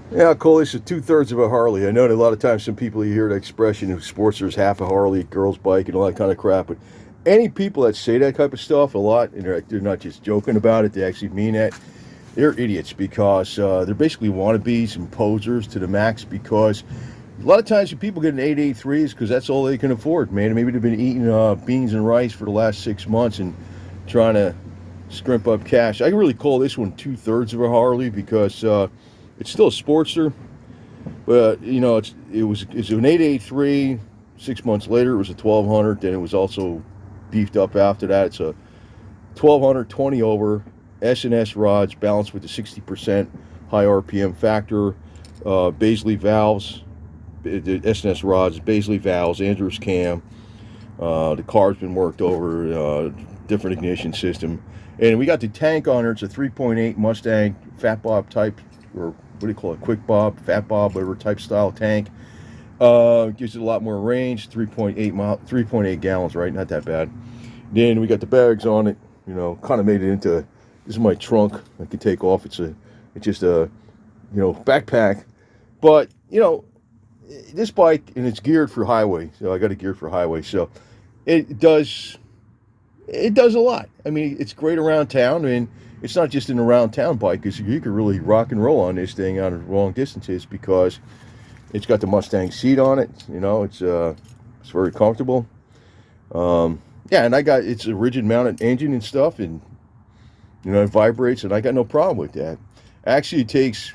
Yeah, Cole, this is two-thirds of a Harley. I know that a lot of times some people you hear the expression of Sportster's half a Harley, girl's bike, and all that kind of crap. But any people that say that type of stuff a lot, and they're not just joking about it, they actually mean that, they're idiots because they're basically wannabes and posers to the max because a lot of times when people get an 883s because that's all they can afford, man. Maybe they've been eating beans and rice for the last 6 months and trying to scrimp up cash. I can really call this one two-thirds of a Harley because it's still a Sportster. But it's an 883. 6 months later, it was a 1200. Then it was also beefed up after that. It's a 1200 20 over S&S rods balanced with the 60% high RPM factor, Baisley valves, the S&S rods, Baisley valves, Andrews cam. The car's been worked over, different ignition system, and we got the tank on her. It's a 3.8 Mustang Fat Bob type, or what do you call it, Quick Bob, Fat Bob, whatever type style tank. Gives it a lot more range, 3.8 gallons, right? Not that bad. Then we got the bags on it. Kind of made it into, this is my trunk. I can take off. It's just a, backpack. But this bike, and it's geared for highway. So I got it geared for highway. So it does a lot. I mean, it's great around town. I mean, it's not just an around town bike, because you could really rock and roll on this thing out of long distances because it's got the Mustang seat on it. It's very comfortable. Yeah, and it's a rigid mounted engine and stuff, and it vibrates, and I got no problem with that. Actually, it takes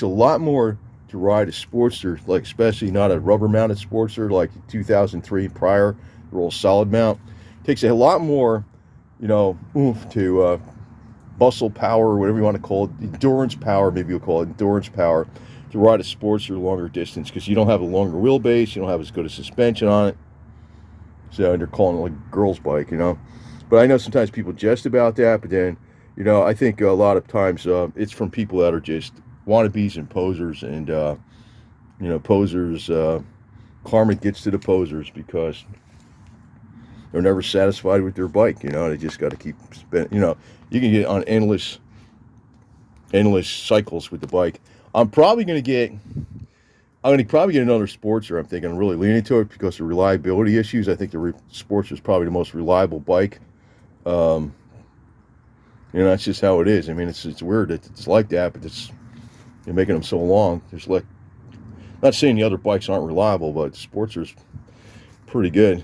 a lot more to ride a Sportster, like especially not a rubber mounted Sportster like 2003 prior, the old solid mount. It takes a lot more, oomph to muscle power, or whatever you want to call it, endurance power, maybe you'll call it endurance power, to ride a Sportster longer distance, because you don't have a longer wheelbase, you don't have as good a suspension on it. So they're calling it like a girl's bike, But I know sometimes people jest about that, but then, I think a lot of times it's from people that are just wannabes and posers, and, posers, karma gets to the posers because they're never satisfied with their bike, they just got to keep spending, you can get on endless cycles with the bike. I'm probably going to get another Sportster. I'm thinking I'm really leaning to it because of reliability issues. I think the Sportster is probably the most reliable bike. That's just how it is. I mean, it's weird that it's like that, but you're making them so long. There's like, not saying the other bikes aren't reliable, but Sportster's pretty good.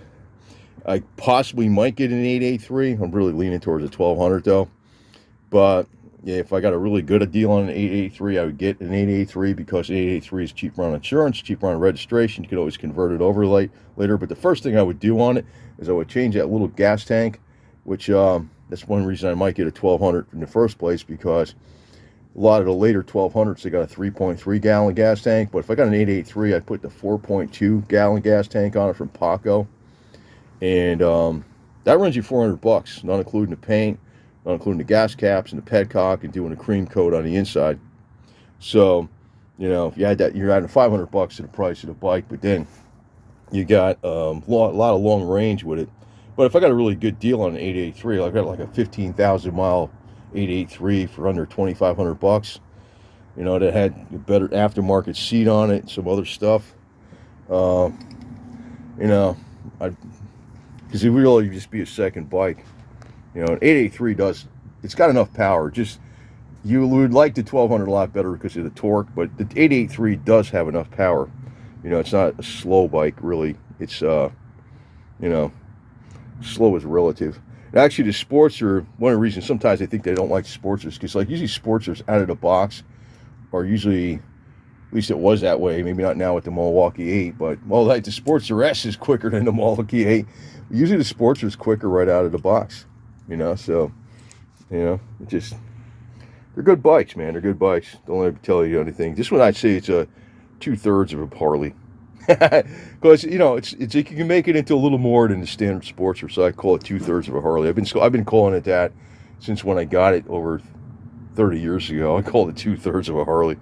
I possibly might get an 883. I'm really leaning towards a 1200 though. But yeah, if I got a really good deal on an 883, I would get an 883 because 883 is cheaper on insurance, cheaper on registration. You could always convert it over later. But the first thing I would do on it is I would change that little gas tank, which that's one reason I might get a 1200 in the first place, because a lot of the later 1200s, they got a 3.3 gallon gas tank. But if I got an 883, I'd put the 4.2 gallon gas tank on it from Paco. And that runs you $400, not including the paint, not including the gas caps and the petcock and doing a cream coat on the inside. So, if you had that, you're adding $500 to the price of the bike, but then you got a lot of long range with it. But if I got a really good deal on an 883, I got like a 15,000 mile 883 for under $2,500. That had a better aftermarket seat on it, some other stuff. Because it would really just be a second bike. An 883 it's got enough power. Just, you would like the 1200 a lot better because of the torque, but the 883 does have enough power. It's not a slow bike, really. It's, slow is relative. And actually, the Sportster, one of the reasons sometimes I think they don't like Sportsters, because like usually Sportsters out of the box are usually, at least it was that way, maybe not now with the Milwaukee 8, but, like the Sportster S is quicker than the Milwaukee 8. Usually the Sportster is quicker right out of the box, so, it just, they're good bikes, man. They're good bikes. Don't let me tell you anything. This one, I'd say it's a two-thirds of a Harley. Because, you can make it into a little more than the standard Sportster, so I call it two-thirds of a Harley. I've been calling it that since when I got it over 30 years ago. I called it two-thirds of a Harley.